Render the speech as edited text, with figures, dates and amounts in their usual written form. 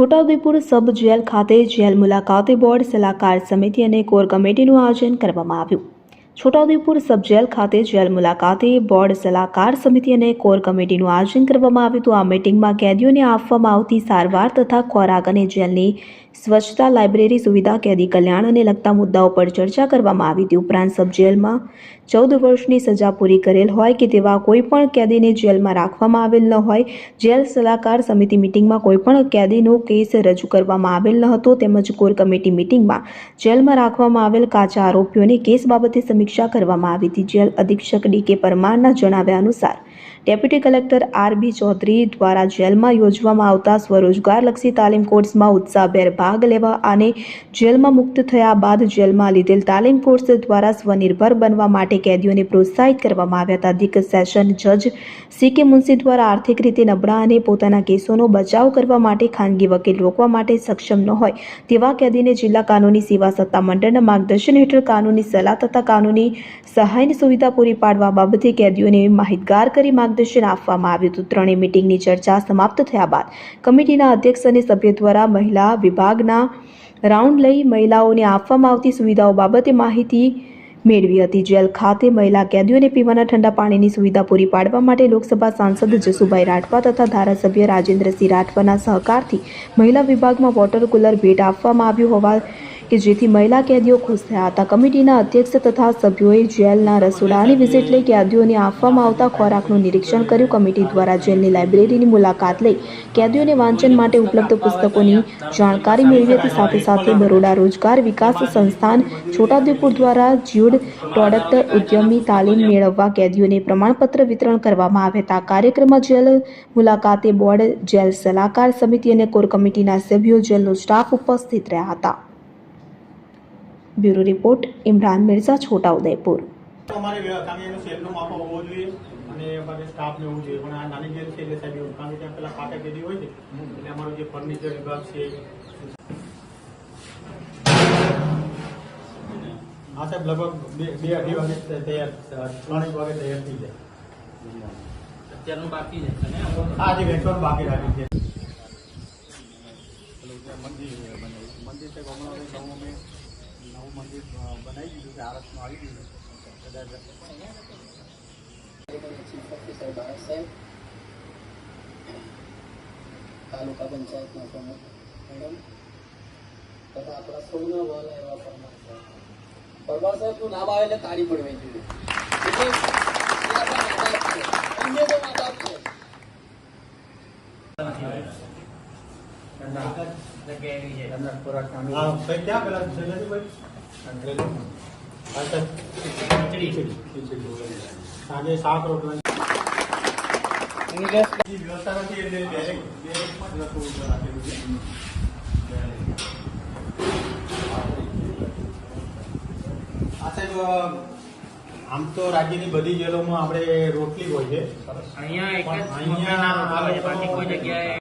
છોટાઉદેપુર સબ jail ખાતે jail મુલાકાતે board સલાહકાર સમિતિ અને કોર કમિટીનું આયોજન કરવામાં આવ્યું। છોટાઉદેપુર સબ જેલ ખાતે જેલ મુલાકાતે બોર્ડ સલાહકાર સમિતિ અને કોર કમિટીનું આયોજન કરવામાં આવ્યું હતું। આ મીટિંગમાં કેદીઓને આપવામાં આવતી સારવાર તથા ખોરાક અને જેલની સ્વચ્છતા, લાઇબ્રેરી સુવિધા, કેદી કલ્યાણને લગતા મુદ્દાઓ પર ચર્ચા કરવામાં આવી હતી। ઉપરાંત સબ જેલમાં 14 વર્ષની સજા પૂરી કરેલ હોય કે તેવા કોઈપણ કેદીને જેલમાં રાખવામાં આવેલ ન હોય। જેલ સલાહકાર સમિતિ મીટિંગમાં કોઈપણ કેદીનો કેસ રજૂ કરવામાં આવેલ ન હતો તેમજ કોર કમિટી મીટિંગમાં જેલમાં રાખવામાં આવેલ કાચા આરોપીઓને કેસ બાબતે સમીક્ષા કરવામાં આવી હતી। જેલ અધિક્ષક ડી.કે. પરમારના જણાવ્યા અનુસાર ડેપ્યુટી કલેક્ટર આર.બી. ચૌધરી દ્વારા જેલમાં યોજવામાં આવતા સ્વરોજગારલક્ષી તાલીમ કોર્સમાં ઉત્સાહભેર ભાગ લેવા અને જેલમાં મુક્ત થયા બાદ જેલમાં લીધેલ તાલીમ કોર્સ દ્વારા સ્વનિર્ભર બનવા માટે કેદીઓને પ્રોત્સાહિત કરવામાં આવ્યા હતા। અધિક સેશન જજ સી.કે. મુનશી દ્વારા આર્થિક રીતે નબળા અને પોતાના કેસોનો બચાવ કરવા માટે ખાનગી વકીલ રોકવા માટે સક્ષમ ન હોય તેવા કેદીને જિલ્લા કાનૂની સેવા સત્તામંડળના માર્ગદર્શન હેઠળ કાનૂની સલાહ તથા કાનૂની સહાયની સુવિધા પૂરી પાડવા બાબતે કેદીઓને માહિતગાર કરી માર્ગદર્શન આપવામાં આવ્યું હતું। ત્રણેય મીટિંગની ચર્ચા સમાપ્ત થયા બાદ કમિટીના અધ્યક્ષ અને સભ્યો દ્વારા મહિલા વિભાગના રાઉન્ડ લઈ મહિલાઓને આપવામાં આવતી સુવિધાઓ બાબતે માહિતી મેળવી હતી। જેલ ખાતે મહિલા કેદીઓને પીવાના ઠંડા પાણીની સુવિધા પૂરી પાડવા માટે લોકસભા સાંસદ જસુભાઈ રાઠવા તથા ધારાસભ્ય રાજેન્દ્રસિંહ રાઠવાના સહકારથી મહિલા વિભાગમાં વોટર કુલર ભેટ આપવામાં આવ્યું હોવા કે જેથી મહિલા કેદીઓ ખુશ થયા હતા। કમિટીના અધ્યક્ષ તથા સભ્યોએ જેલના રસોડાની વિઝિટ લઈ કેદીઓને આપવામાં આવતા ખોરાકનું નિરીક્ષણ કર્યું। કમિટી દ્વારા જેલની લાઇબ્રેરીની મુલાકાત લઈ કેદીઓને વાંચન માટે ઉપલબ્ધ પુસ્તકોની જાણકારી મેળવી હતી। સાથે સાથે બરોડા રોજગાર વિકાસ સંસ્થાન છોટાઉદેપુર દ્વારા જ્યુડ પ્રોડક્ટ ઉદ્યમી તાલીમ મેળવવા કેદીઓને પ્રમાણપત્ર વિતરણ કરવામાં આવ્યા હતા। કાર્યક્રમમાં જેલ મુલાકાતે બોર્ડ, જેલ સલાહકાર સમિતિ અને કોર કમિટીના સભ્યો, જેલનો સ્ટાફ ઉપસ્થિત રહ્યા હતા। Bureau report Imran Mirza, Chhota Udepur. અમારે કામ સેલનો માપો હોવો જોઈએ અને અમારે સ્ટાફને હોવું જોઈએ પણ આ નાની જેલ છે એટલે સાહેબ એવું કારણ કે ત્યાં પેલા કાકા કેદી હોય છે એટલે અમારો જે ફર્નિચર વિભાગ છે હા સાહેબ લગભગ 2-2:30 વાગે તૈયાર 3-1 વાગે તૈયાર થઈ જાય। અત્યારનું બાકી છે હા જે વેચવાનું બાકી રાખ્યું છે। મંદિર છે નવું મંદિર બનાવી દીધું છે, આરસમાં આવી ગયું છે। તાલુકા પંચાયતના પ્રમુખ મેડમ તથા આપણા સૌના વાલા એવા પરમાર સાહેબ નું નામ આવે એટલે તાળી પડવી જોઈએ એટલે અન્ય તો માતા છે। ક્યાં પેલા સાંજે શાક રોટલા વ્યવસ્થા નથી એટલે સાહેબ આમ તો રાજ્યની બધી જેલોમાં આપણે રોટલી હોય છે, અહીંયા કોઈ જગ્યાએ